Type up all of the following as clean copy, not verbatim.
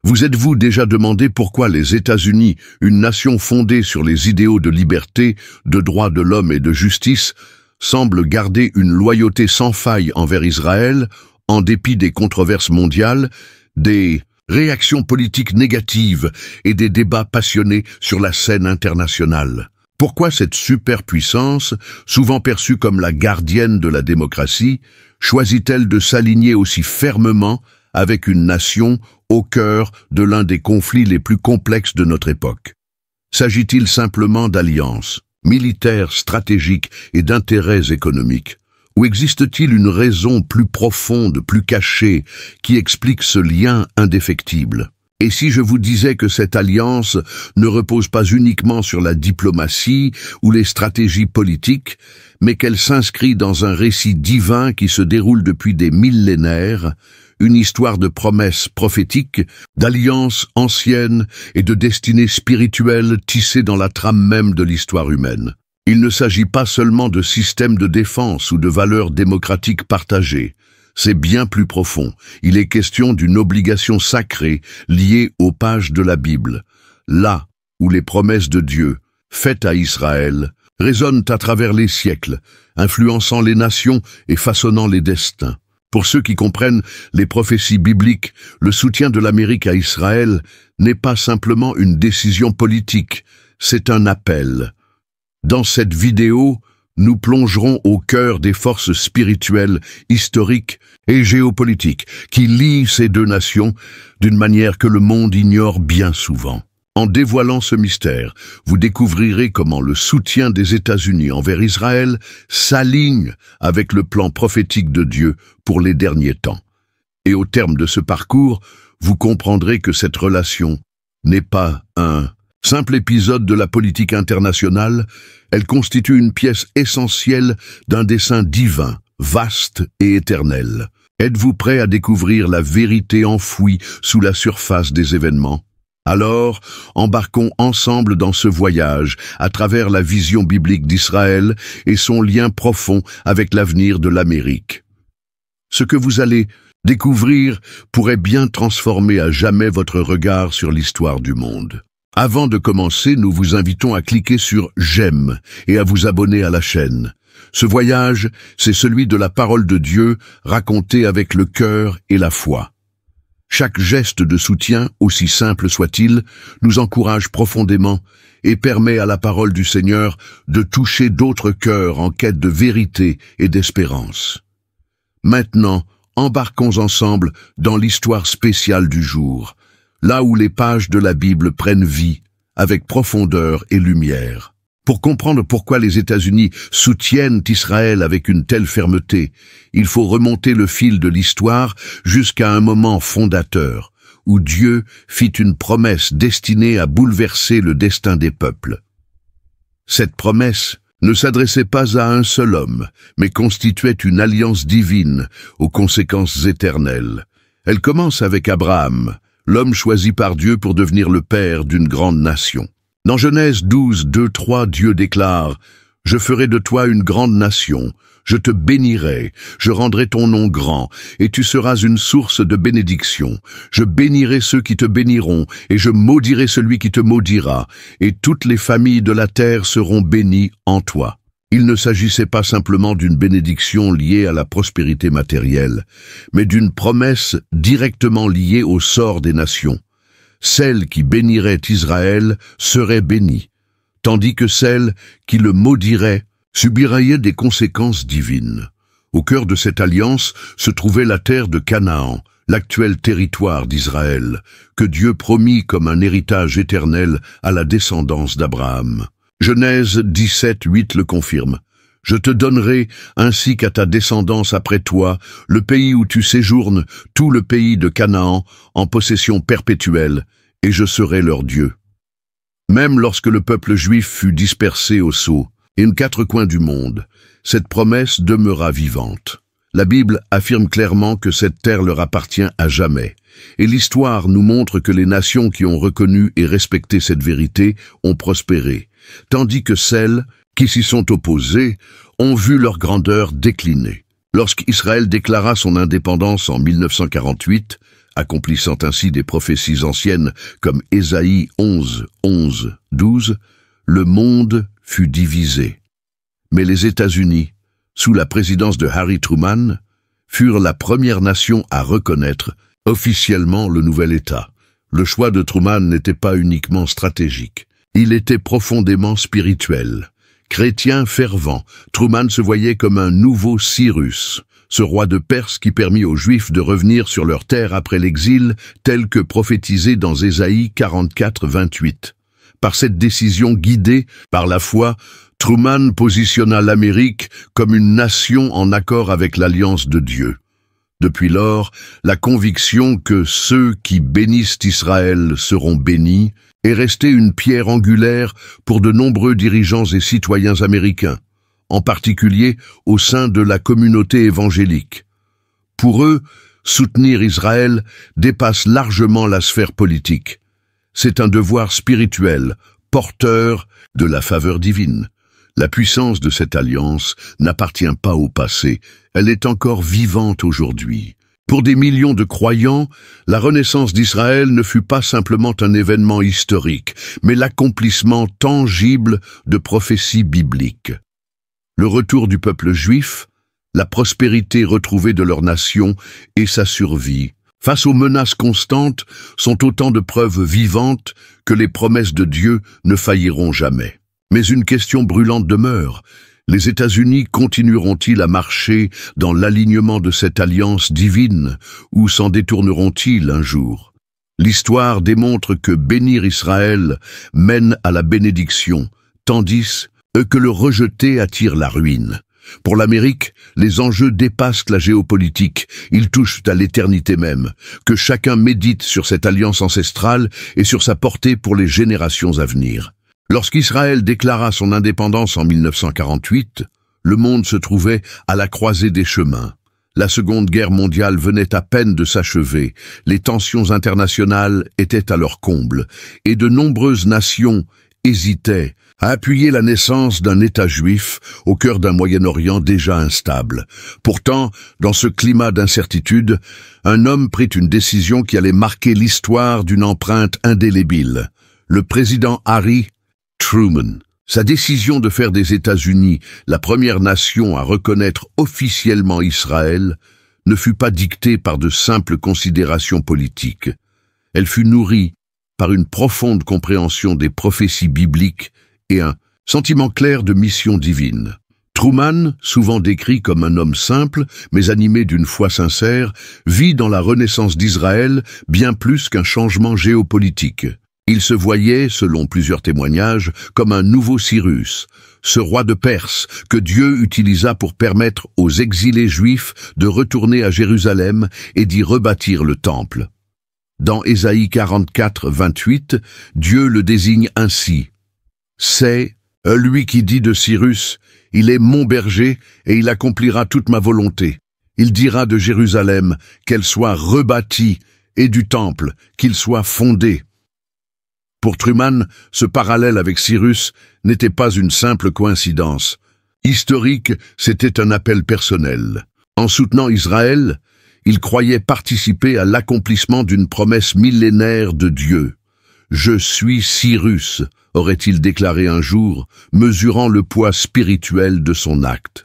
Vous êtes-vous déjà demandé pourquoi les États-Unis, une nation fondée sur les idéaux de liberté, de droits de l'homme et de justice, semblent garder une loyauté sans faille envers Israël, en dépit des controverses mondiales, des réactions politiques négatives et des débats passionnés sur la scène internationale? Pourquoi cette superpuissance, souvent perçue comme la gardienne de la démocratie, choisit-elle de s'aligner aussi fermement avec une nation au cœur de l'un des conflits les plus complexes de notre époque? S'agit-il simplement d'alliances militaires, stratégiques et d'intérêts économiques? Ou existe-t-il une raison plus profonde, plus cachée, qui explique ce lien indéfectible? Et si je vous disais que cette alliance ne repose pas uniquement sur la diplomatie ou les stratégies politiques, mais qu'elle s'inscrit dans un récit divin qui se déroule depuis des millénaires, une histoire de promesses prophétiques, d'alliances anciennes et de destinées spirituelles tissées dans la trame même de l'histoire humaine? Il ne s'agit pas seulement de systèmes de défense ou de valeurs démocratiques partagées. C'est bien plus profond. Il est question d'une obligation sacrée liée aux pages de la Bible, là où les promesses de Dieu, faites à Israël, résonnent à travers les siècles, influençant les nations et façonnant les destins. Pour ceux qui comprennent les prophéties bibliques, le soutien de l'Amérique à Israël n'est pas simplement une décision politique, c'est un appel. Dans cette vidéo, nous plongerons au cœur des forces spirituelles, historiques et géopolitiques qui lient ces deux nations d'une manière que le monde ignore bien souvent. En dévoilant ce mystère, vous découvrirez comment le soutien des États-Unis envers Israël s'aligne avec le plan prophétique de Dieu pour les derniers temps. Et au terme de ce parcours, vous comprendrez que cette relation n'est pas un simple épisode de la politique internationale, elle constitue une pièce essentielle d'un dessein divin, vaste et éternel. Êtes-vous prêt à découvrir la vérité enfouie sous la surface des événements? Alors, embarquons ensemble dans ce voyage à travers la vision biblique d'Israël et son lien profond avec l'avenir de l'Amérique. Ce que vous allez découvrir pourrait bien transformer à jamais votre regard sur l'histoire du monde. Avant de commencer, nous vous invitons à cliquer sur « J'aime » et à vous abonner à la chaîne. Ce voyage, c'est celui de la parole de Dieu racontée avec le cœur et la foi. Chaque geste de soutien, aussi simple soit-il, nous encourage profondément et permet à la parole du Seigneur de toucher d'autres cœurs en quête de vérité et d'espérance. Maintenant, embarquons ensemble dans l'histoire spéciale du jour, là où les pages de la Bible prennent vie, avec profondeur et lumière. Pour comprendre pourquoi les États-Unis soutiennent Israël avec une telle fermeté, il faut remonter le fil de l'histoire jusqu'à un moment fondateur, où Dieu fit une promesse destinée à bouleverser le destin des peuples. Cette promesse ne s'adressait pas à un seul homme, mais constituait une alliance divine aux conséquences éternelles. Elle commence avec Abraham, l'homme choisi par Dieu pour devenir le père d'une grande nation. Dans Genèse 12, 2, 3, Dieu déclare « Je ferai de toi une grande nation, je te bénirai, je rendrai ton nom grand, et tu seras une source de bénédiction. Je bénirai ceux qui te béniront, et je maudirai celui qui te maudira, et toutes les familles de la terre seront bénies en toi. » Il ne s'agissait pas simplement d'une bénédiction liée à la prospérité matérielle, mais d'une promesse directement liée au sort des nations. Celle qui bénirait Israël serait bénie, tandis que celle qui le maudirait subirait des conséquences divines. Au cœur de cette alliance se trouvait la terre de Canaan, l'actuel territoire d'Israël, que Dieu promit comme un héritage éternel à la descendance d'Abraham. Genèse 17, 8 le confirme. « Je te donnerai, ainsi qu'à ta descendance après toi, le pays où tu séjournes, tout le pays de Canaan, en possession perpétuelle, et je serai leur Dieu. » Même lorsque le peuple juif fut dispersé au sceau, et aux quatre coins du monde, cette promesse demeura vivante. La Bible affirme clairement que cette terre leur appartient à jamais, et l'histoire nous montre que les nations qui ont reconnu et respecté cette vérité ont prospéré, tandis que celles qui s'y sont opposées ont vu leur grandeur décliner. Lorsqu'Israël déclara son indépendance en 1948, accomplissant ainsi des prophéties anciennes comme Ésaïe 11, 11, 12, le monde fut divisé. Mais les États-Unis, sous la présidence de Harry Truman, furent la première nation à reconnaître officiellement le nouvel État. Le choix de Truman n'était pas uniquement stratégique, il était profondément spirituel. Chrétien fervent, Truman se voyait comme un nouveau Cyrus, ce roi de Perse qui permit aux Juifs de revenir sur leur terre après l'exil, tel que prophétisé dans Ésaïe 44, 28. Par cette décision guidée par la foi, Truman positionna l'Amérique comme une nation en accord avec l'alliance de Dieu. Depuis lors, la conviction que ceux qui bénissent Israël seront bénis est restée une pierre angulaire pour de nombreux dirigeants et citoyens américains, en particulier au sein de la communauté évangélique. Pour eux, soutenir Israël dépasse largement la sphère politique. C'est un devoir spirituel, porteur de la faveur divine. La puissance de cette alliance n'appartient pas au passé, elle est encore vivante aujourd'hui. Pour des millions de croyants, la renaissance d'Israël ne fut pas simplement un événement historique, mais l'accomplissement tangible de prophéties bibliques. Le retour du peuple juif, la prospérité retrouvée de leur nation et sa survie, face aux menaces constantes, sont autant de preuves vivantes que les promesses de Dieu ne failliront jamais. Mais une question brûlante demeure. Les États-Unis continueront-ils à marcher dans l'alignement de cette alliance divine ou s'en détourneront-ils un jour? L'histoire démontre que bénir Israël mène à la bénédiction, tandis que le rejeter attire la ruine. Pour l'Amérique, les enjeux dépassent la géopolitique, ils touchent à l'éternité même. Que chacun médite sur cette alliance ancestrale et sur sa portée pour les générations à venir. Lorsqu'Israël déclara son indépendance en 1948, le monde se trouvait à la croisée des chemins. La Seconde Guerre mondiale venait à peine de s'achever, les tensions internationales étaient à leur comble, et de nombreuses nations hésitaient à appuyer la naissance d'un État juif au cœur d'un Moyen-Orient déjà instable. Pourtant, dans ce climat d'incertitude, un homme prit une décision qui allait marquer l'histoire d'une empreinte indélébile. Le président Harry Truman. Sa décision de faire des États-Unis la première nation à reconnaître officiellement Israël ne fut pas dictée par de simples considérations politiques. Elle fut nourrie par une profonde compréhension des prophéties bibliques et un sentiment clair de mission divine. Truman, souvent décrit comme un homme simple, mais animé d'une foi sincère, vit dans la renaissance d'Israël bien plus qu'un changement géopolitique. Il se voyait, selon plusieurs témoignages, comme un nouveau Cyrus, ce roi de Perse que Dieu utilisa pour permettre aux exilés juifs de retourner à Jérusalem et d'y rebâtir le temple. Dans Ésaïe 44, 28, Dieu le désigne ainsi. « C'est lui qui dit de Cyrus, il est mon berger et il accomplira toute ma volonté. Il dira de Jérusalem qu'elle soit rebâtie et du temple qu'il soit fondé. » Pour Truman, ce parallèle avec Cyrus n'était pas une simple coïncidence. Historique, c'était un appel personnel. En soutenant Israël, il croyait participer à l'accomplissement d'une promesse millénaire de Dieu. « Je suis Cyrus », aurait-il déclaré un jour, mesurant le poids spirituel de son acte.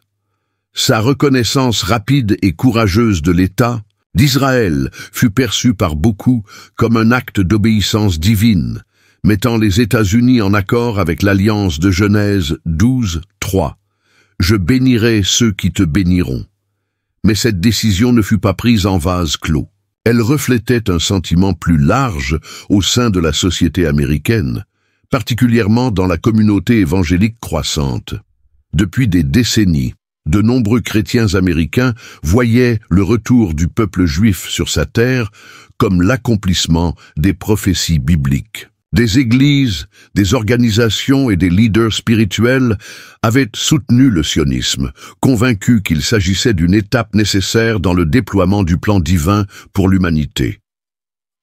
Sa reconnaissance rapide et courageuse de l'État d'Israël fut perçue par beaucoup comme un acte d'obéissance divine, mettant les États-Unis en accord avec l'Alliance de Genèse 12, 3. « Je bénirai ceux qui te béniront ». Mais cette décision ne fut pas prise en vase clos. Elle reflétait un sentiment plus large au sein de la société américaine, particulièrement dans la communauté évangélique croissante. Depuis des décennies, de nombreux chrétiens américains voyaient le retour du peuple juif sur sa terre comme l'accomplissement des prophéties bibliques. Des églises, des organisations et des leaders spirituels avaient soutenu le sionisme, convaincus qu'il s'agissait d'une étape nécessaire dans le déploiement du plan divin pour l'humanité.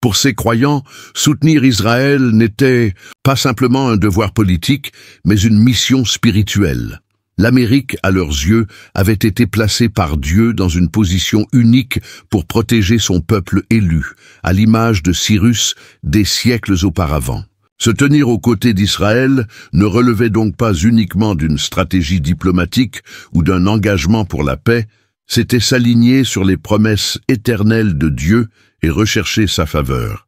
Pour ces croyants, soutenir Israël n'était pas simplement un devoir politique, mais une mission spirituelle. L'Amérique, à leurs yeux, avait été placée par Dieu dans une position unique pour protéger son peuple élu, à l'image de Cyrus des siècles auparavant. Se tenir aux côtés d'Israël ne relevait donc pas uniquement d'une stratégie diplomatique ou d'un engagement pour la paix, c'était s'aligner sur les promesses éternelles de Dieu et rechercher sa faveur.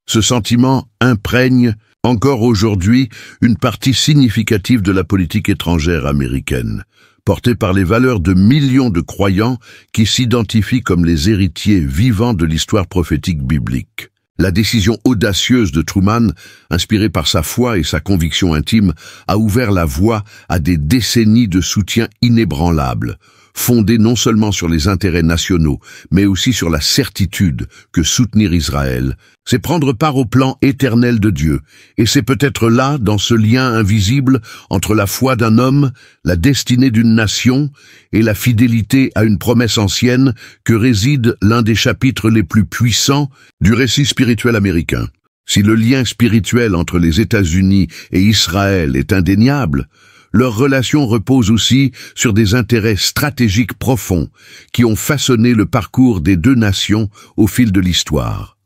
Ce sentiment imprègne encore aujourd'hui une partie significative de la politique étrangère américaine, portée par les valeurs de millions de croyants qui s'identifient comme les héritiers vivants de l'histoire prophétique biblique. La décision audacieuse de Truman, inspirée par sa foi et sa conviction intime, a ouvert la voie à des décennies de soutien inébranlable, fondé non seulement sur les intérêts nationaux, mais aussi sur la certitude que soutenir Israël, c'est prendre part au plan éternel de Dieu, et c'est peut-être là, dans ce lien invisible entre la foi d'un homme, la destinée d'une nation et la fidélité à une promesse ancienne, que réside l'un des chapitres les plus puissants du récit spirituel américain. Si le lien spirituel entre les États-Unis et Israël est indéniable, leur relation repose aussi sur des intérêts stratégiques profonds qui ont façonné le parcours des deux nations au fil de l'histoire.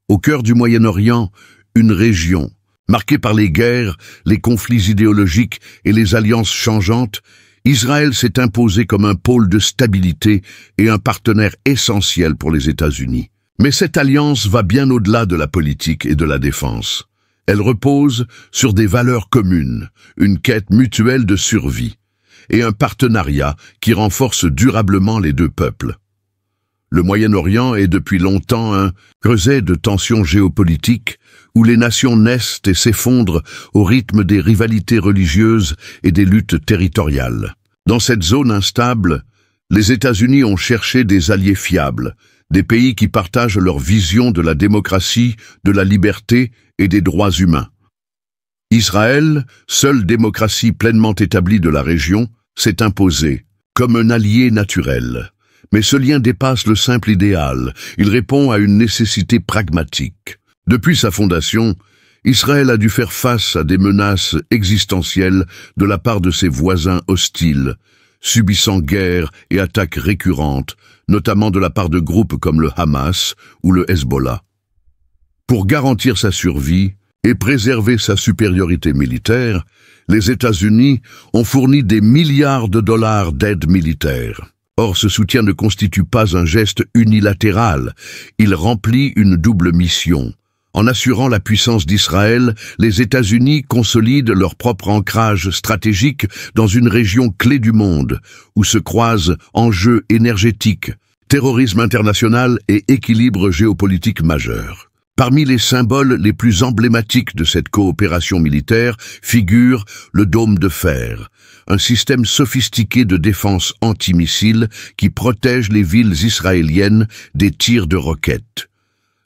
Au cœur du Moyen-Orient, une région marquée par les guerres, les conflits idéologiques et les alliances changeantes, Israël s'est imposé comme un pôle de stabilité et un partenaire essentiel pour les États-Unis. Mais cette alliance va bien au-delà de la politique et de la défense. Elle repose sur des valeurs communes, une quête mutuelle de survie, et un partenariat qui renforce durablement les deux peuples. Le Moyen-Orient est depuis longtemps un creuset de tensions géopolitiques où les nations naissent et s'effondrent au rythme des rivalités religieuses et des luttes territoriales. Dans cette zone instable, les États-Unis ont cherché des alliés fiables, des pays qui partagent leur vision de la démocratie, de la liberté et des droits humains. Israël, seule démocratie pleinement établie de la région, s'est imposé comme un allié naturel. Mais ce lien dépasse le simple idéal, il répond à une nécessité pragmatique. Depuis sa fondation, Israël a dû faire face à des menaces existentielles de la part de ses voisins hostiles, subissant guerres et attaques récurrentes, notamment de la part de groupes comme le Hamas ou le Hezbollah. Pour garantir sa survie et préserver sa supériorité militaire, les États-Unis ont fourni des milliards de dollars d'aide militaire. Or, ce soutien ne constitue pas un geste unilatéral, il remplit une double mission. En assurant la puissance d'Israël, les États-Unis consolident leur propre ancrage stratégique dans une région clé du monde, où se croisent enjeux énergétiques, terrorisme international et équilibre géopolitique majeur. Parmi les symboles les plus emblématiques de cette coopération militaire figure le dôme de fer, un système sophistiqué de défense antimissile qui protège les villes israéliennes des tirs de roquettes.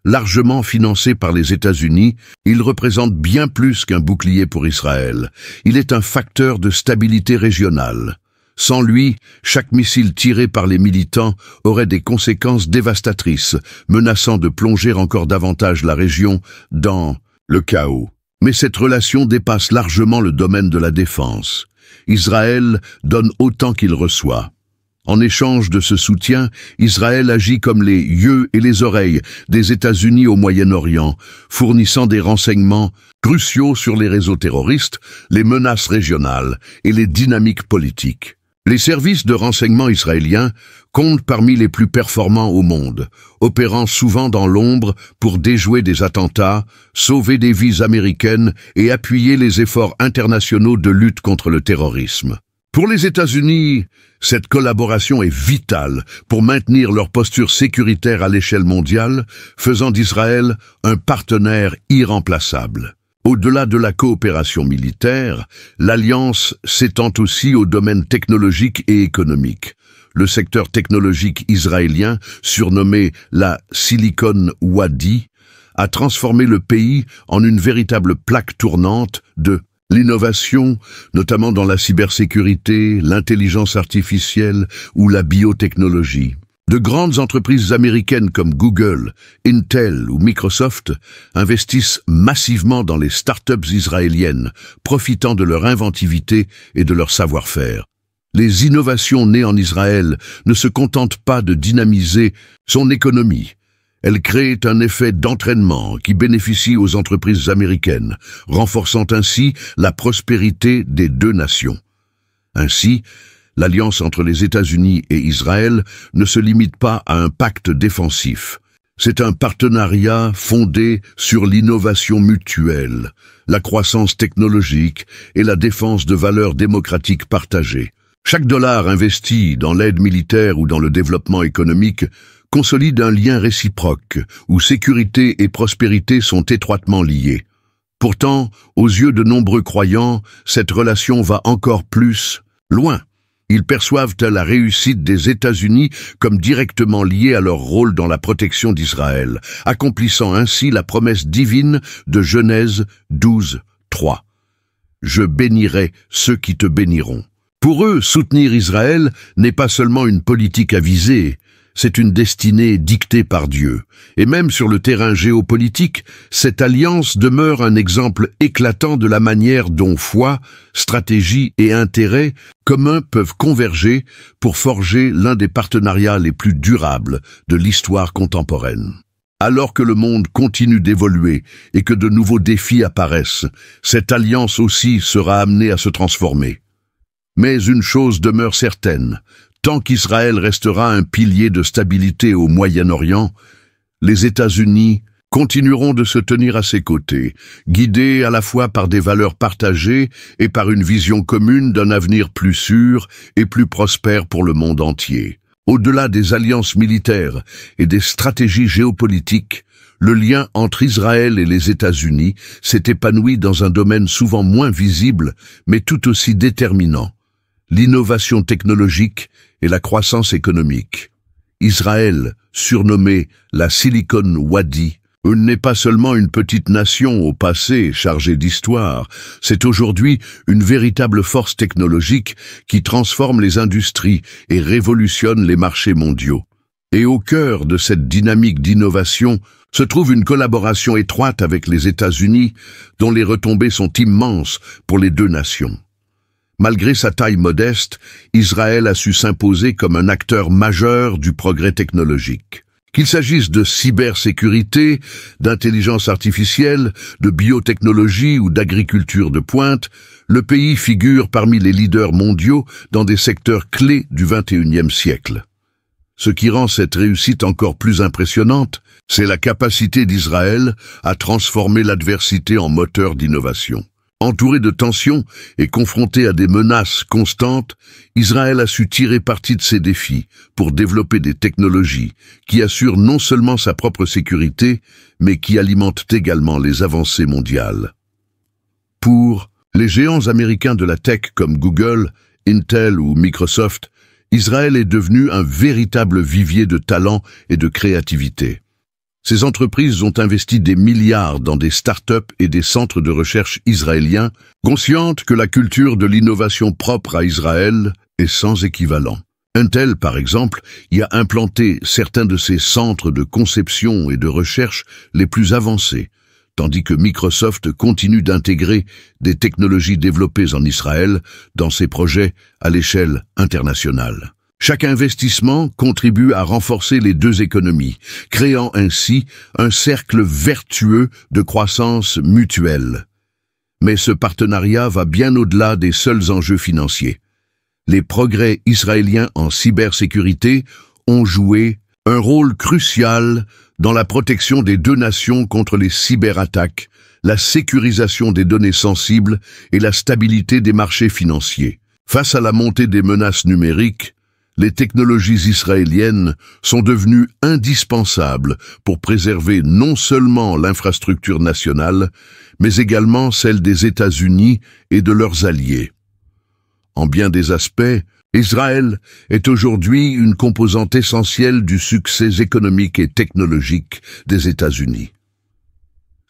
Largement financé par les États-Unis, il représente bien plus qu'un bouclier pour Israël. Il est un facteur de stabilité régionale. Sans lui, chaque missile tiré par les militants aurait des conséquences dévastatrices, menaçant de plonger encore davantage la région dans le chaos. Mais cette relation dépasse largement le domaine de la défense. Israël donne autant qu'il reçoit. En échange de ce soutien, Israël agit comme les yeux et les oreilles des États-Unis au Moyen-Orient, fournissant des renseignements cruciaux sur les réseaux terroristes, les menaces régionales et les dynamiques politiques. Les services de renseignement israéliens comptent parmi les plus performants au monde, opérant souvent dans l'ombre pour déjouer des attentats, sauver des vies américaines et appuyer les efforts internationaux de lutte contre le terrorisme. Pour les États-Unis, cette collaboration est vitale pour maintenir leur posture sécuritaire à l'échelle mondiale, faisant d'Israël un partenaire irremplaçable. Au-delà de la coopération militaire, l'alliance s'étend aussi au domaine technologique et économique. Le secteur technologique israélien, surnommé la Silicon Wadi, a transformé le pays en une véritable plaque tournante de l'innovation, notamment dans la cybersécurité, l'intelligence artificielle ou la biotechnologie. De grandes entreprises américaines comme Google, Intel ou Microsoft investissent massivement dans les startups israéliennes, profitant de leur inventivité et de leur savoir-faire. Les innovations nées en Israël ne se contentent pas de dynamiser son économie. Elles créent un effet d'entraînement qui bénéficie aux entreprises américaines, renforçant ainsi la prospérité des deux nations. Ainsi, l'alliance entre les États-Unis et Israël ne se limite pas à un pacte défensif. C'est un partenariat fondé sur l'innovation mutuelle, la croissance technologique et la défense de valeurs démocratiques partagées. Chaque dollar investi dans l'aide militaire ou dans le développement économique consolide un lien réciproque où sécurité et prospérité sont étroitement liées. Pourtant, aux yeux de nombreux croyants, cette relation va encore plus loin. Ils perçoivent la réussite des États-Unis comme directement liée à leur rôle dans la protection d'Israël, accomplissant ainsi la promesse divine de Genèse 12, 3. « Je bénirai ceux qui te béniront ». Pour eux, soutenir Israël n'est pas seulement une politique avisée, c'est une destinée dictée par Dieu. Et même sur le terrain géopolitique, cette alliance demeure un exemple éclatant de la manière dont foi, stratégie et intérêts communs peuvent converger pour forger l'un des partenariats les plus durables de l'histoire contemporaine. Alors que le monde continue d'évoluer et que de nouveaux défis apparaissent, cette alliance aussi sera amenée à se transformer. Mais une chose demeure certaine, tant qu'Israël restera un pilier de stabilité au Moyen-Orient, les États-Unis continueront de se tenir à ses côtés, guidés à la fois par des valeurs partagées et par une vision commune d'un avenir plus sûr et plus prospère pour le monde entier. Au-delà des alliances militaires et des stratégies géopolitiques, le lien entre Israël et les États-Unis s'est épanoui dans un domaine souvent moins visible, mais tout aussi déterminant: l'innovation technologique et la croissance économique. Israël, surnommé la Silicon Wadi, n'est pas seulement une petite nation au passé chargée d'histoire, c'est aujourd'hui une véritable force technologique qui transforme les industries et révolutionne les marchés mondiaux. Et au cœur de cette dynamique d'innovation se trouve une collaboration étroite avec les États-Unis, dont les retombées sont immenses pour les deux nations. Malgré sa taille modeste, Israël a su s'imposer comme un acteur majeur du progrès technologique. Qu'il s'agisse de cybersécurité, d'intelligence artificielle, de biotechnologie ou d'agriculture de pointe, le pays figure parmi les leaders mondiaux dans des secteurs clés du XXIe siècle. Ce qui rend cette réussite encore plus impressionnante, c'est la capacité d'Israël à transformer l'adversité en moteur d'innovation. Entouré de tensions et confronté à des menaces constantes, Israël a su tirer parti de ces défis pour développer des technologies qui assurent non seulement sa propre sécurité, mais qui alimentent également les avancées mondiales. Pour les géants américains de la tech comme Google, Intel ou Microsoft, Israël est devenu un véritable vivier de talent et de créativité. Ces entreprises ont investi des milliards dans des start-up et des centres de recherche israéliens, conscientes que la culture de l'innovation propre à Israël est sans équivalent. Intel, par exemple, y a implanté certains de ses centres de conception et de recherche les plus avancés, tandis que Microsoft continue d'intégrer des technologies développées en Israël dans ses projets à l'échelle internationale. Chaque investissement contribue à renforcer les deux économies, créant ainsi un cercle vertueux de croissance mutuelle. Mais ce partenariat va bien au-delà des seuls enjeux financiers. Les progrès israéliens en cybersécurité ont joué un rôle crucial dans la protection des deux nations contre les cyberattaques, la sécurisation des données sensibles et la stabilité des marchés financiers. Face à la montée des menaces numériques, les technologies israéliennes sont devenues indispensables pour préserver non seulement l'infrastructure nationale, mais également celle des États-Unis et de leurs alliés. En bien des aspects, Israël est aujourd'hui une composante essentielle du succès économique et technologique des États-Unis.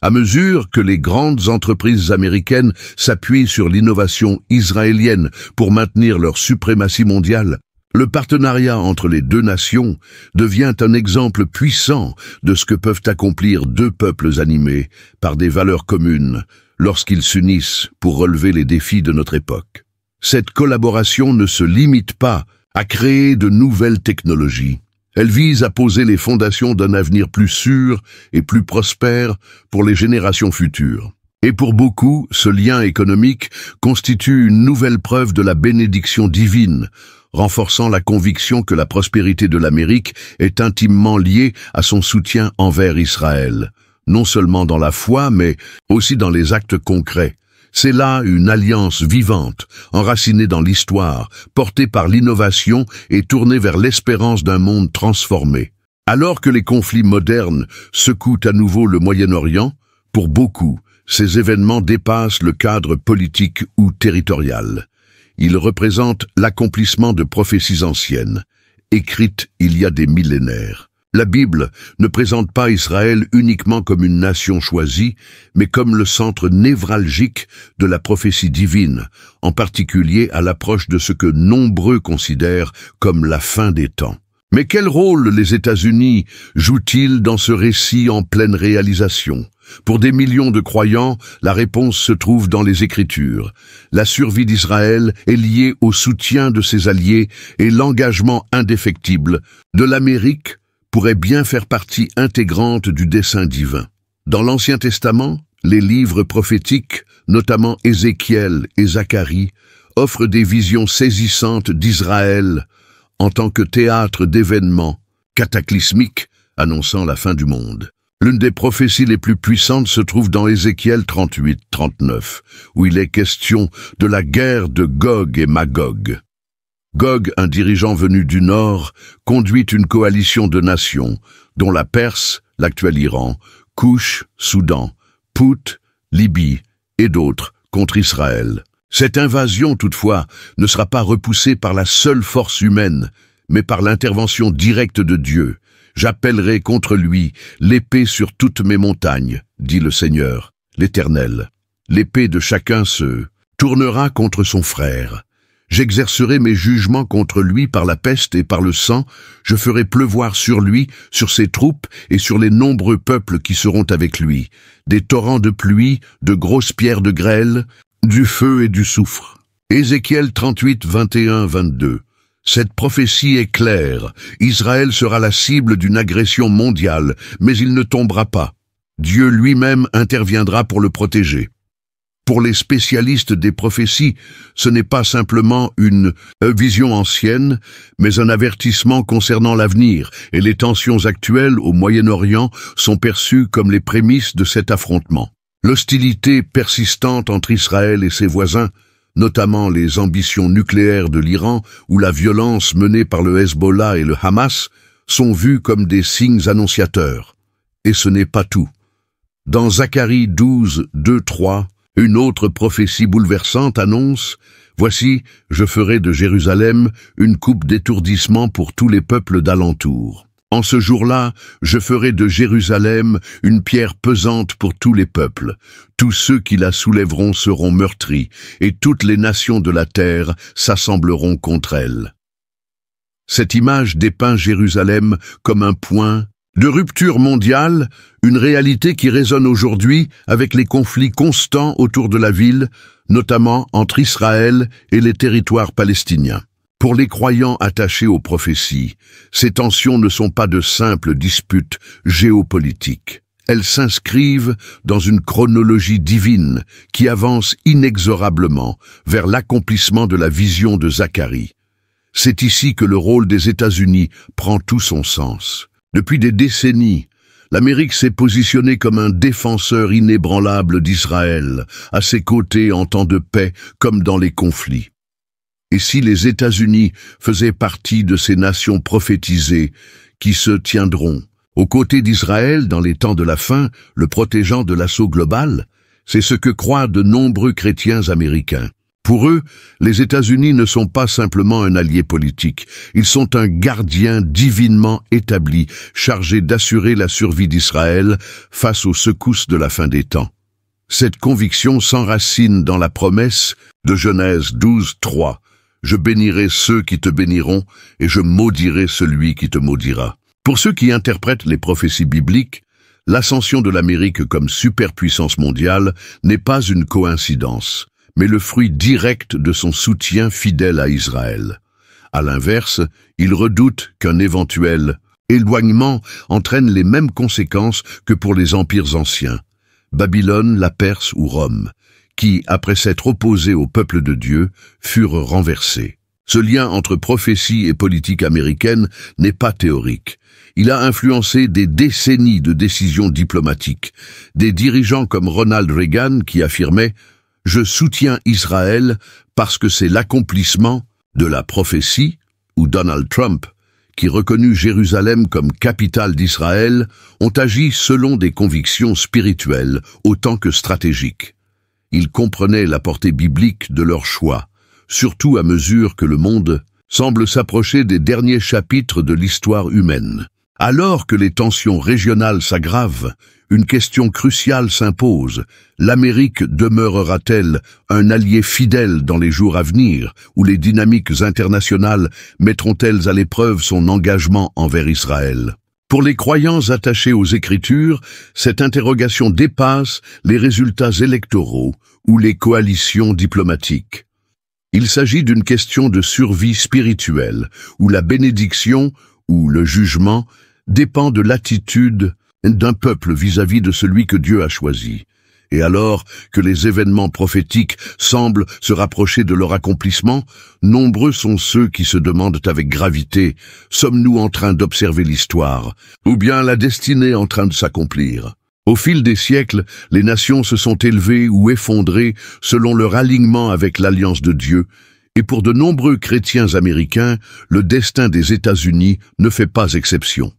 À mesure que les grandes entreprises américaines s'appuient sur l'innovation israélienne pour maintenir leur suprématie mondiale, Le partenariat entre les deux nations devient un exemple puissant de ce que peuvent accomplir deux peuples animés par des valeurs communes lorsqu'ils s'unissent pour relever les défis de notre époque. Cette collaboration ne se limite pas à créer de nouvelles technologies. Elle vise à poser les fondations d'un avenir plus sûr et plus prospère pour les générations futures. Et pour beaucoup, ce lien économique constitue une nouvelle preuve de la bénédiction divine, renforçant la conviction que la prospérité de l'Amérique est intimement liée à son soutien envers Israël, non seulement dans la foi, mais aussi dans les actes concrets. C'est là une alliance vivante, enracinée dans l'histoire, portée par l'innovation et tournée vers l'espérance d'un monde transformé. Alors que les conflits modernes secouent à nouveau le Moyen-Orient, pour beaucoup, ces événements dépassent le cadre politique ou territorial. Ils représentent l'accomplissement de prophéties anciennes, écrites il y a des millénaires. La Bible ne présente pas Israël uniquement comme une nation choisie, mais comme le centre névralgique de la prophétie divine, en particulier à l'approche de ce que nombreux considèrent comme la fin des temps. Mais quel rôle les États-Unis jouent-ils dans ce récit en pleine réalisation? Pour des millions de croyants, la réponse se trouve dans les Écritures. La survie d'Israël est liée au soutien de ses alliés et l'engagement indéfectible de l'Amérique pourrait bien faire partie intégrante du dessein divin. Dans l'Ancien Testament, les livres prophétiques, notamment Ézéchiel et Zacharie, offrent des visions saisissantes d'Israël en tant que théâtre d'événements cataclysmiques annonçant la fin du monde. L'une des prophéties les plus puissantes se trouve dans Ézéchiel 38-39, où il est question de la guerre de Gog et Magog. Gog, un dirigeant venu du Nord, conduit une coalition de nations, dont la Perse, l'actuel Iran, Couche, Soudan, Pout, Libye et d'autres, contre Israël. Cette invasion, toutefois, ne sera pas repoussée par la seule force humaine, mais par l'intervention directe de Dieu. J'appellerai contre lui l'épée sur toutes mes montagnes, dit le Seigneur, l'Éternel. L'épée de chacun se tournera contre son frère. J'exercerai mes jugements contre lui par la peste et par le sang, je ferai pleuvoir sur lui, sur ses troupes et sur les nombreux peuples qui seront avec lui, des torrents de pluie, de grosses pierres de grêle, du feu et du soufre. Ézéchiel 38, 21, 22. Cette prophétie est claire. Israël sera la cible d'une agression mondiale, mais il ne tombera pas. Dieu lui-même interviendra pour le protéger. Pour les spécialistes des prophéties, ce n'est pas simplement une vision ancienne, mais un avertissement concernant l'avenir, et les tensions actuelles au Moyen-Orient sont perçues comme les prémices de cet affrontement. L'hostilité persistante entre Israël et ses voisins, notamment les ambitions nucléaires de l'Iran ou la violence menée par le Hezbollah et le Hamas, sont vues comme des signes annonciateurs. Et ce n'est pas tout. Dans Zacharie 12, 2, 3, une autre prophétie bouleversante annonce « Voici, je ferai de Jérusalem une coupe d'étourdissement pour tous les peuples d'alentour. En ce jour-là, je ferai de Jérusalem une pierre pesante pour tous les peuples. Tous ceux qui la soulèveront seront meurtris, et toutes les nations de la terre s'assembleront contre elle. » Cette image dépeint Jérusalem comme un point de rupture mondiale, une réalité qui résonne aujourd'hui avec les conflits constants autour de la ville, notamment entre Israël et les territoires palestiniens. Pour les croyants attachés aux prophéties, ces tensions ne sont pas de simples disputes géopolitiques. Elles s'inscrivent dans une chronologie divine qui avance inexorablement vers l'accomplissement de la vision de Zacharie. C'est ici que le rôle des États-Unis prend tout son sens. Depuis des décennies, l'Amérique s'est positionnée comme un défenseur inébranlable d'Israël, à ses côtés en temps de paix comme dans les conflits. Et si les États-Unis faisaient partie de ces nations prophétisées qui se tiendront aux côtés d'Israël dans les temps de la fin, le protégeant de l'assaut global, c'est ce que croient de nombreux chrétiens américains. Pour eux, les États-Unis ne sont pas simplement un allié politique, ils sont un gardien divinement établi, chargé d'assurer la survie d'Israël face aux secousses de la fin des temps. Cette conviction s'enracine dans la promesse de Genèse 12, 3. Je bénirai ceux qui te béniront, et je maudirai celui qui te maudira. Pour ceux qui interprètent les prophéties bibliques, l'ascension de l'Amérique comme superpuissance mondiale n'est pas une coïncidence, mais le fruit direct de son soutien fidèle à Israël. À l'inverse, ils redoutent qu'un éventuel éloignement entraîne les mêmes conséquences que pour les empires anciens, Babylone, la Perse ou Rome, qui, après s'être opposés au peuple de Dieu, furent renversés. Ce lien entre prophétie et politique américaine n'est pas théorique. Il a influencé des décennies de décisions diplomatiques. Des dirigeants comme Ronald Reagan qui affirmaient « Je soutiens Israël parce que c'est l'accomplissement de la prophétie » ou Donald Trump, qui reconnut Jérusalem comme capitale d'Israël, ont agi selon des convictions spirituelles autant que stratégiques. Ils comprenaient la portée biblique de leur choix, surtout à mesure que le monde semble s'approcher des derniers chapitres de l'histoire humaine. Alors que les tensions régionales s'aggravent, une question cruciale s'impose. L'Amérique demeurera-t-elle un allié fidèle dans les jours à venir, ou les dynamiques internationales mettront-elles à l'épreuve son engagement envers Israël? Pour les croyants attachés aux Écritures, cette interrogation dépasse les résultats électoraux ou les coalitions diplomatiques. Il s'agit d'une question de survie spirituelle, où la bénédiction ou le jugement dépend de l'attitude d'un peuple vis-à-vis de celui que Dieu a choisi. Et alors que les événements prophétiques semblent se rapprocher de leur accomplissement, nombreux sont ceux qui se demandent avec gravité « Sommes-nous en train d'observer l'histoire ?» ou bien la destinée en train de s'accomplir. Au fil des siècles, les nations se sont élevées ou effondrées selon leur alignement avec l'alliance de Dieu, et pour de nombreux chrétiens américains, le destin des États-Unis ne fait pas exception.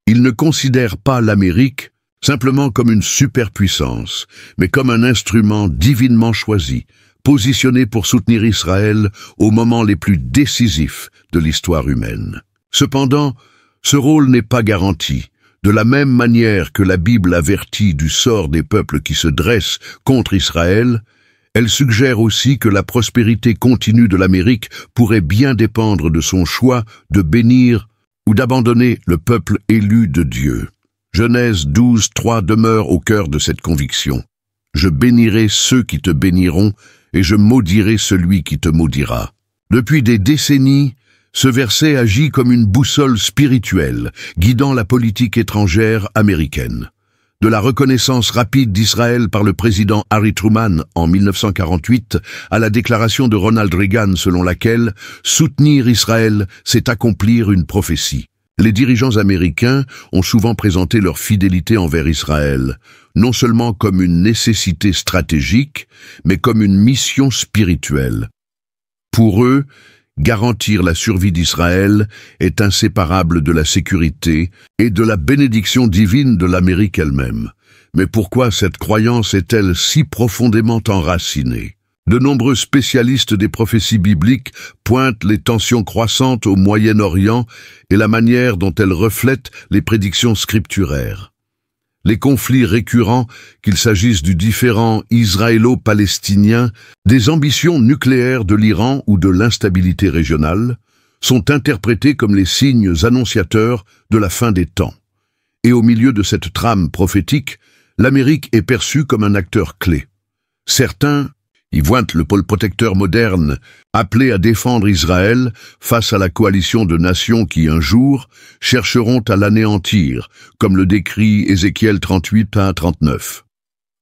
Ils ne considèrent pas l'Amérique simplement comme une superpuissance, mais comme un instrument divinement choisi, positionné pour soutenir Israël aux moments les plus décisifs de l'histoire humaine. Cependant, ce rôle n'est pas garanti. De la même manière que la Bible avertit du sort des peuples qui se dressent contre Israël, elle suggère aussi que la prospérité continue de l'Amérique pourrait bien dépendre de son choix de bénir ou d'abandonner le peuple élu de Dieu. Genèse 12:3 demeure au cœur de cette conviction. « Je bénirai ceux qui te béniront, et je maudirai celui qui te maudira. » Depuis des décennies, ce verset agit comme une boussole spirituelle, guidant la politique étrangère américaine. De la reconnaissance rapide d'Israël par le président Harry Truman en 1948 à la déclaration de Ronald Reagan selon laquelle « soutenir Israël, c'est accomplir une prophétie ». Les dirigeants américains ont souvent présenté leur fidélité envers Israël, non seulement comme une nécessité stratégique, mais comme une mission spirituelle. Pour eux, garantir la survie d'Israël est inséparable de la sécurité et de la bénédiction divine de l'Amérique elle-même. Mais pourquoi cette croyance est-elle si profondément enracinée? De nombreux spécialistes des prophéties bibliques pointent les tensions croissantes au Moyen-Orient et la manière dont elles reflètent les prédictions scripturaires. Les conflits récurrents, qu'il s'agisse du différend israélo-palestinien, des ambitions nucléaires de l'Iran ou de l'instabilité régionale, sont interprétés comme les signes annonciateurs de la fin des temps. Et au milieu de cette trame prophétique, l'Amérique est perçue comme un acteur clé. Certains y voient le pôle protecteur moderne, appelé à défendre Israël face à la coalition de nations qui, un jour, chercheront à l'anéantir, comme le décrit Ézéchiel 38:1-39.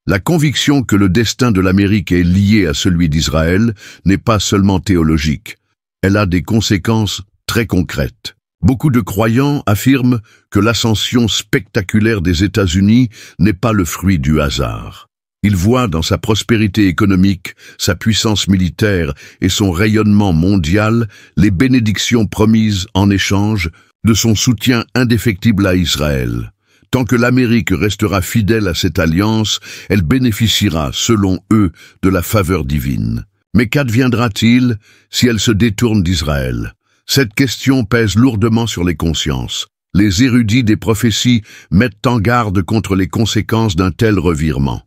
La conviction que le destin de l'Amérique est lié à celui d'Israël n'est pas seulement théologique, elle a des conséquences très concrètes. Beaucoup de croyants affirment que l'ascension spectaculaire des États-Unis n'est pas le fruit du hasard. Ils voient dans sa prospérité économique, sa puissance militaire et son rayonnement mondial les bénédictions promises en échange de son soutien indéfectible à Israël. Tant que l'Amérique restera fidèle à cette alliance, elle bénéficiera, selon eux, de la faveur divine. Mais qu'adviendra-t-il si elle se détourne d'Israël? Cette question pèse lourdement sur les consciences. Les érudits des prophéties mettent en garde contre les conséquences d'un tel revirement.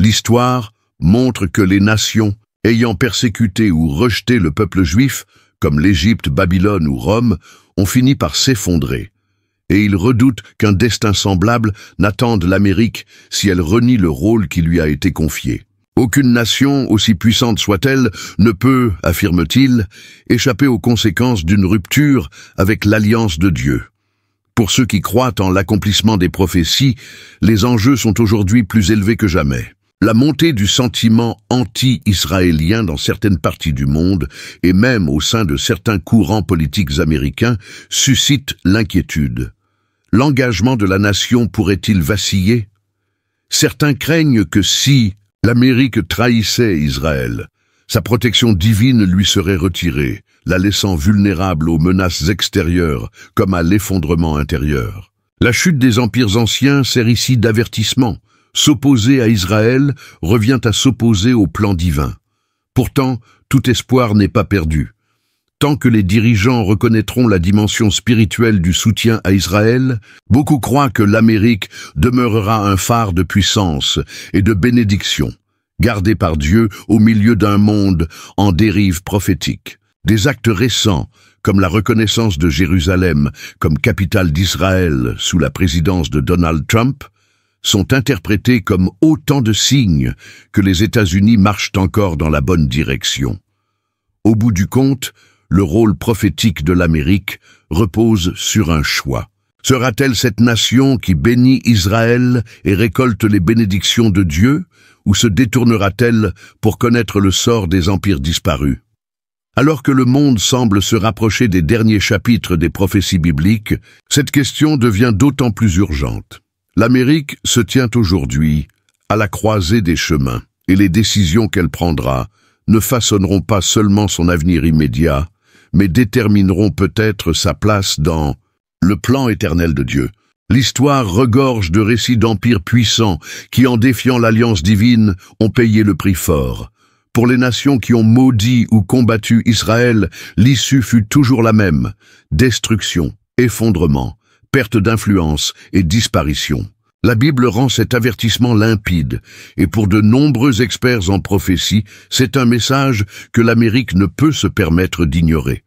L'histoire montre que les nations ayant persécuté ou rejeté le peuple juif, comme l'Égypte, Babylone ou Rome, ont fini par s'effondrer. Et il redoute qu'un destin semblable n'attende l'Amérique si elle renie le rôle qui lui a été confié. Aucune nation, aussi puissante soit-elle, ne peut, affirme-t-il, échapper aux conséquences d'une rupture avec l'alliance de Dieu. Pour ceux qui croient en l'accomplissement des prophéties, les enjeux sont aujourd'hui plus élevés que jamais. La montée du sentiment anti-israélien dans certaines parties du monde, et même au sein de certains courants politiques américains, suscite l'inquiétude. L'engagement de la nation pourrait-il vaciller? Certains craignent que si l'Amérique trahissait Israël, sa protection divine lui serait retirée, la laissant vulnérable aux menaces extérieures comme à l'effondrement intérieur. La chute des empires anciens sert ici d'avertissement. S'opposer à Israël revient à s'opposer au plan divin. Pourtant, tout espoir n'est pas perdu. Tant que les dirigeants reconnaîtront la dimension spirituelle du soutien à Israël, beaucoup croient que l'Amérique demeurera un phare de puissance et de bénédiction, gardé par Dieu au milieu d'un monde en dérive prophétique. Des actes récents, comme la reconnaissance de Jérusalem comme capitale d'Israël sous la présidence de Donald Trump, sont interprétés comme autant de signes que les États-Unis marchent encore dans la bonne direction. Au bout du compte, le rôle prophétique de l'Amérique repose sur un choix. Sera-t-elle cette nation qui bénit Israël et récolte les bénédictions de Dieu, ou se détournera-t-elle pour connaître le sort des empires disparus? Alors que le monde semble se rapprocher des derniers chapitres des prophéties bibliques, cette question devient d'autant plus urgente. L'Amérique se tient aujourd'hui à la croisée des chemins, et les décisions qu'elle prendra ne façonneront pas seulement son avenir immédiat, mais détermineront peut-être sa place dans le plan éternel de Dieu. L'histoire regorge de récits d'empires puissants qui, en défiant l'alliance divine, ont payé le prix fort. Pour les nations qui ont maudit ou combattu Israël, l'issue fut toujours la même: destruction, effondrement, perte d'influence et disparition. La Bible rend cet avertissement limpide, et pour de nombreux experts en prophétie, c'est un message que l'Amérique ne peut se permettre d'ignorer.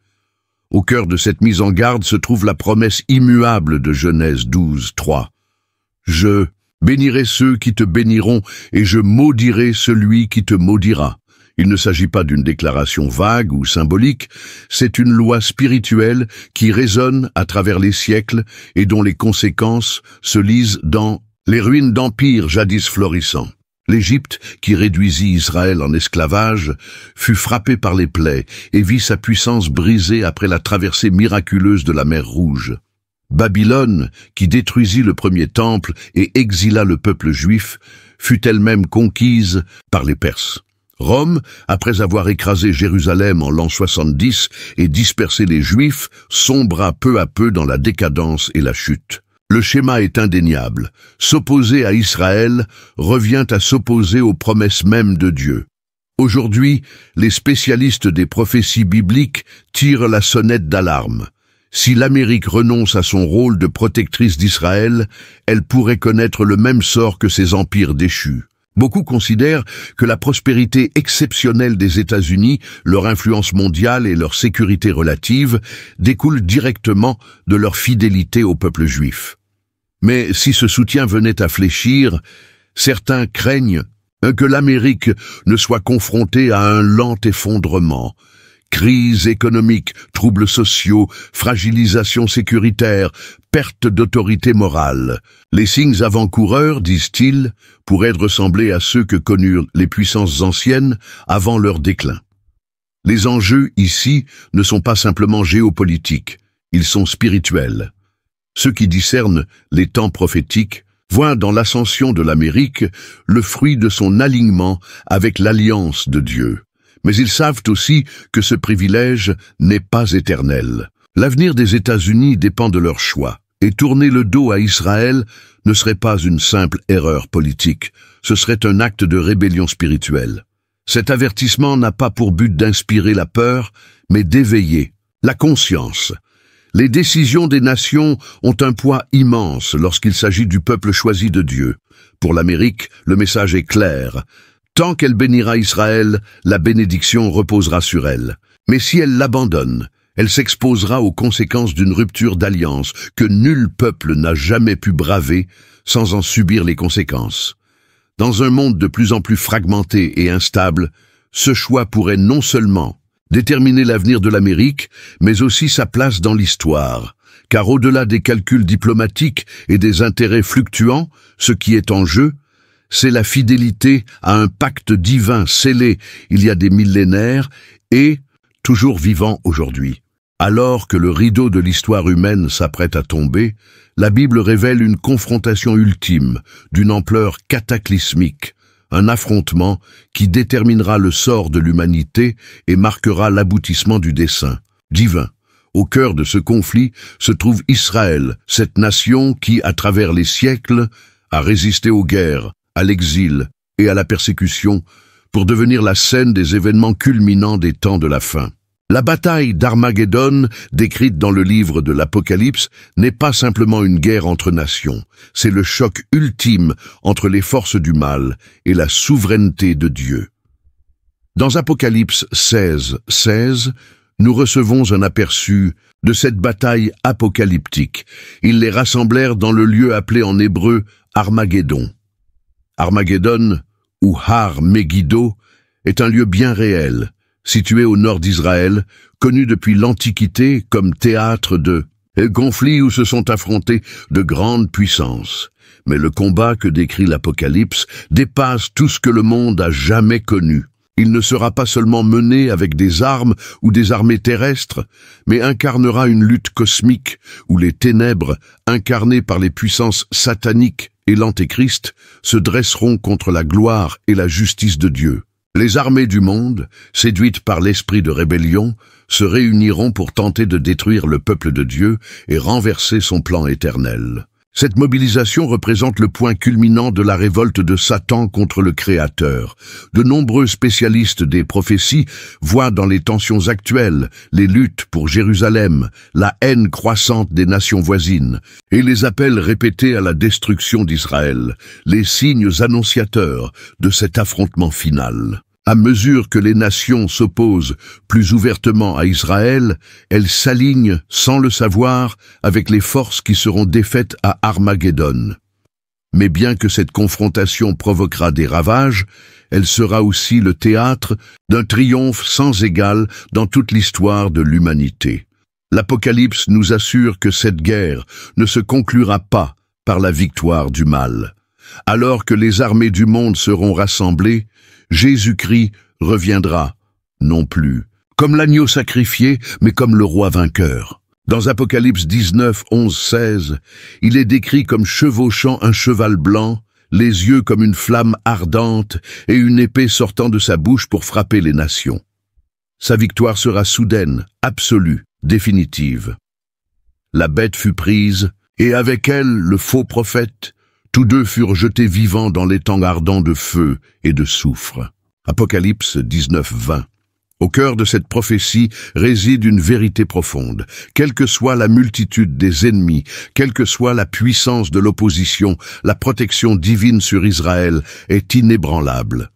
Au cœur de cette mise en garde se trouve la promesse immuable de Genèse 12, 3. « Je bénirai ceux qui te béniront, et je maudirai celui qui te maudira. » Il ne s'agit pas d'une déclaration vague ou symbolique, c'est une loi spirituelle qui résonne à travers les siècles et dont les conséquences se lisent dans les ruines d'empires jadis florissants. L'Égypte, qui réduisit Israël en esclavage, fut frappée par les plaies et vit sa puissance brisée après la traversée miraculeuse de la mer Rouge. Babylone, qui détruisit le premier temple et exila le peuple juif, fut elle-même conquise par les Perses. Rome, après avoir écrasé Jérusalem en l'an 70 et dispersé les Juifs, sombra peu à peu dans la décadence et la chute. Le schéma est indéniable. S'opposer à Israël revient à s'opposer aux promesses mêmes de Dieu. Aujourd'hui, les spécialistes des prophéties bibliques tirent la sonnette d'alarme. Si l'Amérique renonce à son rôle de protectrice d'Israël, elle pourrait connaître le même sort que ses empires déchus. Beaucoup considèrent que la prospérité exceptionnelle des États-Unis, leur influence mondiale et leur sécurité relative découlent directement de leur fidélité au peuple juif. Mais si ce soutien venait à fléchir, certains craignent que l'Amérique ne soit confrontée à un lent effondrement. Crise économique, troubles sociaux, fragilisation sécuritaire, perte d'autorité morale. Les signes avant-coureurs, disent-ils, pourraient ressembler à ceux que connurent les puissances anciennes avant leur déclin. Les enjeux ici ne sont pas simplement géopolitiques, ils sont spirituels. Ceux qui discernent les temps prophétiques voient dans l'ascension de l'Amérique le fruit de son alignement avec l'alliance de Dieu. Mais ils savent aussi que ce privilège n'est pas éternel. L'avenir des États-Unis dépend de leur choix, et tourner le dos à Israël ne serait pas une simple erreur politique, ce serait un acte de rébellion spirituelle. Cet avertissement n'a pas pour but d'inspirer la peur, mais d'éveiller la conscience. Les décisions des nations ont un poids immense lorsqu'il s'agit du peuple choisi de Dieu. Pour l'Amérique, le message est clair. Tant qu'elle bénira Israël, la bénédiction reposera sur elle. Mais si elle l'abandonne, elle s'exposera aux conséquences d'une rupture d'alliance que nul peuple n'a jamais pu braver sans en subir les conséquences. Dans un monde de plus en plus fragmenté et instable, ce choix pourrait non seulement déterminer l'avenir de l'Amérique, mais aussi sa place dans l'histoire. Car au-delà des calculs diplomatiques et des intérêts fluctuants, ce qui est en jeu, c'est la fidélité à un pacte divin scellé il y a des millénaires et toujours vivant aujourd'hui. Alors que le rideau de l'histoire humaine s'apprête à tomber, la Bible révèle une confrontation ultime, d'une ampleur cataclysmique, un affrontement qui déterminera le sort de l'humanité et marquera l'aboutissement du dessein divin. Au cœur de ce conflit se trouve Israël, cette nation qui, à travers les siècles, a résisté aux guerres, à l'exil et à la persécution pour devenir la scène des événements culminants des temps de la fin. La bataille d'Armageddon, décrite dans le livre de l'Apocalypse, n'est pas simplement une guerre entre nations, c'est le choc ultime entre les forces du mal et la souveraineté de Dieu. Dans Apocalypse 16, nous recevons un aperçu de cette bataille apocalyptique. Ils les rassemblèrent dans le lieu appelé en hébreu Armageddon. Armageddon, ou Har Megiddo, est un lieu bien réel, situé au nord d'Israël, connu depuis l'Antiquité comme théâtre de conflits où se sont affrontés de grandes puissances. Mais le combat que décrit l'Apocalypse dépasse tout ce que le monde a jamais connu. Il ne sera pas seulement mené avec des armes ou des armées terrestres, mais incarnera une lutte cosmique où les ténèbres, incarnées par les puissances sataniques et l'Antéchrist, se dresseront contre la gloire et la justice de Dieu. Les armées du monde, séduites par l'esprit de rébellion, se réuniront pour tenter de détruire le peuple de Dieu et renverser son plan éternel. Cette mobilisation représente le point culminant de la révolte de Satan contre le Créateur. De nombreux spécialistes des prophéties voient dans les tensions actuelles les luttes pour Jérusalem, la haine croissante des nations voisines et les appels répétés à la destruction d'Israël, les signes annonciateurs de cet affrontement final. À mesure que les nations s'opposent plus ouvertement à Israël, elles s'alignent, sans le savoir, avec les forces qui seront défaites à Armageddon. Mais bien que cette confrontation provoquera des ravages, elle sera aussi le théâtre d'un triomphe sans égal dans toute l'histoire de l'humanité. L'Apocalypse nous assure que cette guerre ne se conclura pas par la victoire du mal. Alors que les armées du monde seront rassemblées, Jésus-Christ reviendra, non plus comme l'agneau sacrifié, mais comme le roi vainqueur. Dans Apocalypse 19, 11, 16, il est décrit comme chevauchant un cheval blanc, les yeux comme une flamme ardente et une épée sortant de sa bouche pour frapper les nations. Sa victoire sera soudaine, absolue, définitive. La bête fut prise, et avec elle le faux prophète. Tous deux furent jetés vivants dans l'étang ardent de feu et de soufre. Apocalypse 19, 20. Au cœur de cette prophétie réside une vérité profonde. Quelle que soit la multitude des ennemis, quelle que soit la puissance de l'opposition, la protection divine sur Israël est inébranlable.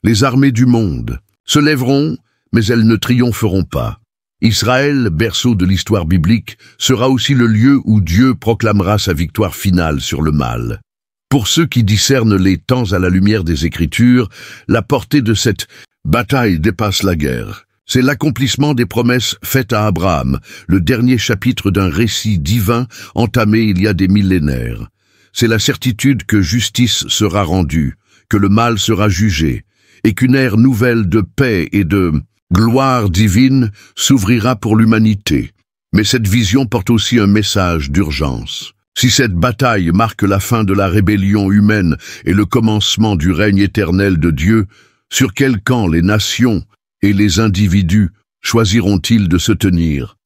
Les armées du monde se lèveront, mais elles ne triompheront pas. Israël, berceau de l'histoire biblique, sera aussi le lieu où Dieu proclamera sa victoire finale sur le mal. Pour ceux qui discernent les temps à la lumière des Écritures, la portée de cette bataille dépasse la guerre. C'est l'accomplissement des promesses faites à Abraham, le dernier chapitre d'un récit divin entamé il y a des millénaires. C'est la certitude que justice sera rendue, que le mal sera jugé, et qu'une ère nouvelle de paix et de gloire divine s'ouvrira pour l'humanité. Mais cette vision porte aussi un message d'urgence. Si cette bataille marque la fin de la rébellion humaine et le commencement du règne éternel de Dieu, sur quel camp les nations et les individus choisiront-ils de se tenir?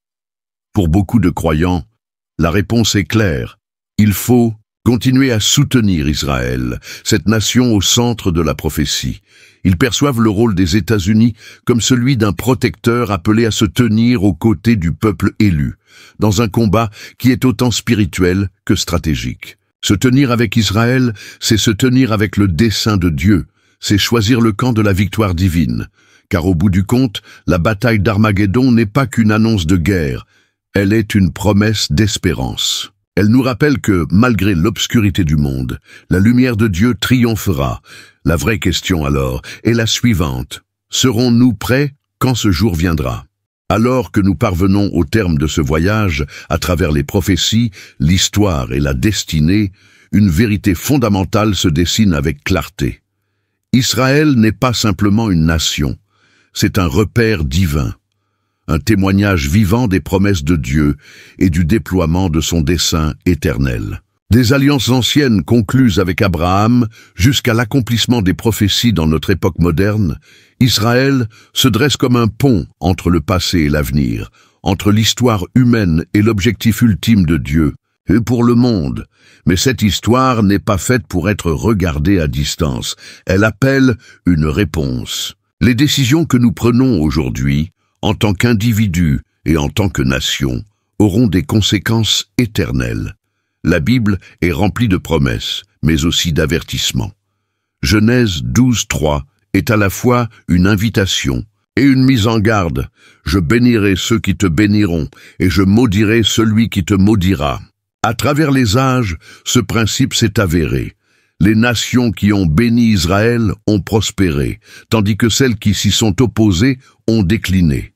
Pour beaucoup de croyants, la réponse est claire. Il faut continuer à soutenir Israël, cette nation au centre de la prophétie. Ils perçoivent le rôle des États-Unis comme celui d'un protecteur appelé à se tenir aux côtés du peuple élu, dans un combat qui est autant spirituel que stratégique. Se tenir avec Israël, c'est se tenir avec le dessein de Dieu, c'est choisir le camp de la victoire divine, car au bout du compte, la bataille d'Armageddon n'est pas qu'une annonce de guerre, elle est une promesse d'espérance. Elle nous rappelle que, malgré l'obscurité du monde, la lumière de Dieu triomphera. La vraie question alors est la suivante. Serons-nous prêts quand ce jour viendra? Alors que nous parvenons au terme de ce voyage, à travers les prophéties, l'histoire et la destinée, une vérité fondamentale se dessine avec clarté. Israël n'est pas simplement une nation, c'est un repère divin, un témoignage vivant des promesses de Dieu et du déploiement de son dessein éternel. Des alliances anciennes conclues avec Abraham jusqu'à l'accomplissement des prophéties dans notre époque moderne, Israël se dresse comme un pont entre le passé et l'avenir, entre l'histoire humaine et l'objectif ultime de Dieu, et pour le monde. Mais cette histoire n'est pas faite pour être regardée à distance, elle appelle une réponse. Les décisions que nous prenons aujourd'hui, en tant qu'individus et en tant que nation, auront des conséquences éternelles. La Bible est remplie de promesses, mais aussi d'avertissements. Genèse 12:3 est à la fois une invitation et une mise en garde. Je bénirai ceux qui te béniront, et je maudirai celui qui te maudira. À travers les âges, ce principe s'est avéré. Les nations qui ont béni Israël ont prospéré, tandis que celles qui s'y sont opposées ont décliné.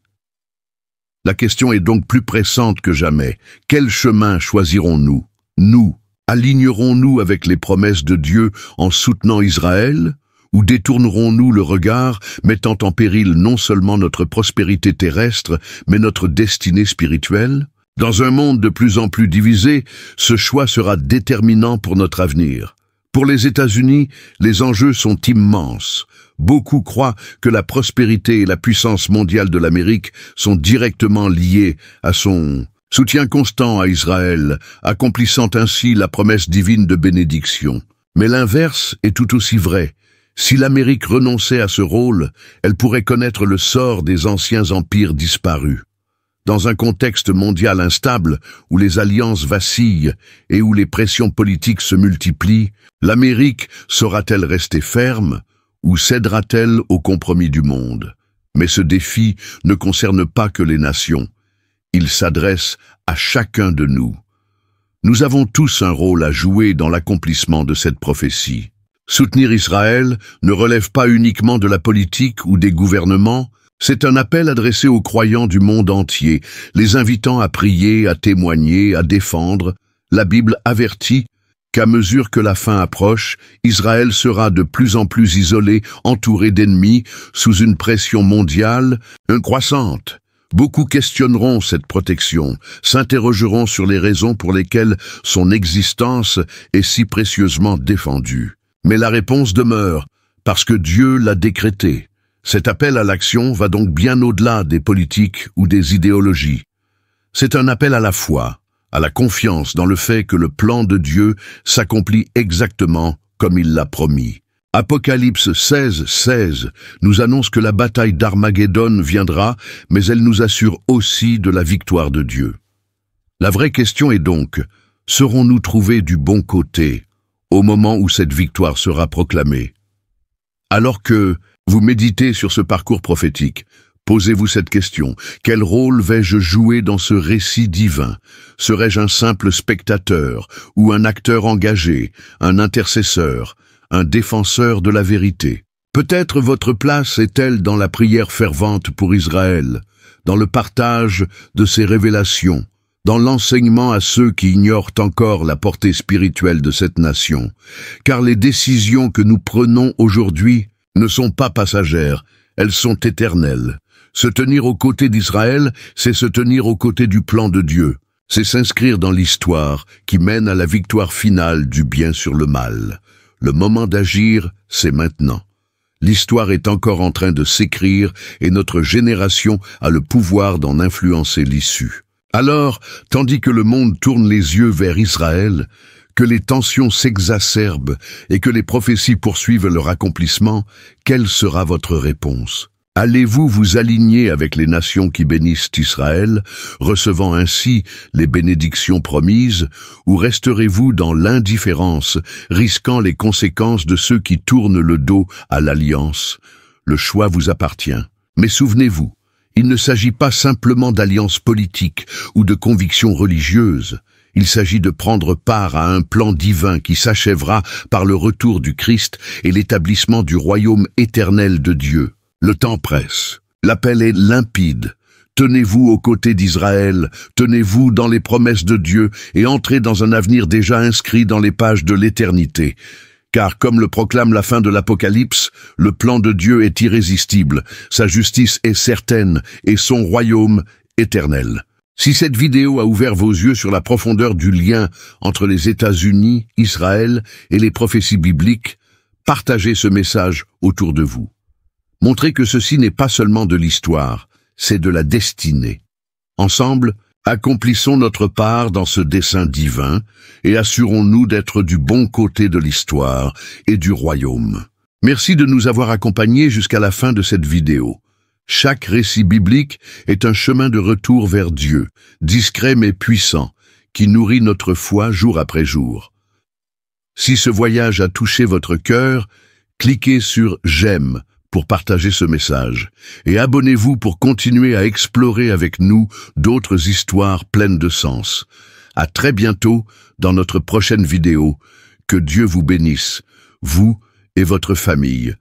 La question est donc plus pressante que jamais. Quel chemin choisirons-nous? Nous, alignerons-nous avec les promesses de Dieu en soutenant Israël, ou détournerons-nous le regard, mettant en péril non seulement notre prospérité terrestre, mais notre destinée spirituelle? Dans un monde de plus en plus divisé, ce choix sera déterminant pour notre avenir. Pour les États-Unis, les enjeux sont immenses. Beaucoup croient que la prospérité et la puissance mondiale de l'Amérique sont directement liées à son soutien constant à Israël, accomplissant ainsi la promesse divine de bénédiction. Mais l'inverse est tout aussi vrai. Si l'Amérique renonçait à ce rôle, elle pourrait connaître le sort des anciens empires disparus. Dans un contexte mondial instable, où les alliances vacillent et où les pressions politiques se multiplient, l'Amérique saura-t-elle rester ferme ou cédera-t-elle aux compromis du monde? Mais ce défi ne concerne pas que les nations. Il s'adresse à chacun de nous. Nous avons tous un rôle à jouer dans l'accomplissement de cette prophétie. Soutenir Israël ne relève pas uniquement de la politique ou des gouvernements, c'est un appel adressé aux croyants du monde entier, les invitant à prier, à témoigner, à défendre. La Bible avertit qu'à mesure que la fin approche, Israël sera de plus en plus isolé, entouré d'ennemis, sous une pression mondiale croissante. Beaucoup questionneront cette protection, s'interrogeront sur les raisons pour lesquelles son existence est si précieusement défendue. Mais la réponse demeure, parce que Dieu l'a décrété. Cet appel à l'action va donc bien au-delà des politiques ou des idéologies. C'est un appel à la foi, à la confiance dans le fait que le plan de Dieu s'accomplit exactement comme il l'a promis. Apocalypse 16:16 nous annonce que la bataille d'Armageddon viendra, mais elle nous assure aussi de la victoire de Dieu. La vraie question est donc, serons-nous trouvés du bon côté au moment où cette victoire sera proclamée? Alors que vous méditez sur ce parcours prophétique, posez-vous cette question. Quel rôle vais-je jouer dans ce récit divin? Serai-je un simple spectateur ou un acteur engagé, un intercesseur, un défenseur de la vérité? Peut-être votre place est-elle dans la prière fervente pour Israël, dans le partage de ses révélations, dans l'enseignement à ceux qui ignorent encore la portée spirituelle de cette nation. Car les décisions que nous prenons aujourd'hui ne sont pas passagères, elles sont éternelles. Se tenir aux côtés d'Israël, c'est se tenir aux côtés du plan de Dieu. C'est s'inscrire dans l'histoire qui mène à la victoire finale du bien sur le mal. Le moment d'agir, c'est maintenant. L'histoire est encore en train de s'écrire et notre génération a le pouvoir d'en influencer l'issue. Alors, tandis que le monde tourne les yeux vers Israël, que les tensions s'exacerbent et que les prophéties poursuivent leur accomplissement, quelle sera votre réponse? Allez-vous vous aligner avec les nations qui bénissent Israël, recevant ainsi les bénédictions promises, ou resterez-vous dans l'indifférence, risquant les conséquences de ceux qui tournent le dos à l'alliance? Le choix vous appartient. Mais souvenez-vous, il ne s'agit pas simplement d'alliances politiques ou de convictions religieuses. Il s'agit de prendre part à un plan divin qui s'achèvera par le retour du Christ et l'établissement du royaume éternel de Dieu. Le temps presse. L'appel est limpide. Tenez-vous aux côtés d'Israël, tenez-vous dans les promesses de Dieu et entrez dans un avenir déjà inscrit dans les pages de l'éternité. Car comme le proclame la fin de l'Apocalypse, le plan de Dieu est irrésistible, sa justice est certaine et son royaume éternel. Si cette vidéo a ouvert vos yeux sur la profondeur du lien entre les États-Unis, Israël et les prophéties bibliques, partagez ce message autour de vous. Montrez que ceci n'est pas seulement de l'histoire, c'est de la destinée. Ensemble, accomplissons notre part dans ce dessein divin et assurons-nous d'être du bon côté de l'histoire et du royaume. Merci de nous avoir accompagnés jusqu'à la fin de cette vidéo. Chaque récit biblique est un chemin de retour vers Dieu, discret mais puissant, qui nourrit notre foi jour après jour. Si ce voyage a touché votre cœur, cliquez sur « J'aime » pour partager ce message, et abonnez-vous pour continuer à explorer avec nous d'autres histoires pleines de sens. À très bientôt dans notre prochaine vidéo. Que Dieu vous bénisse, vous et votre famille.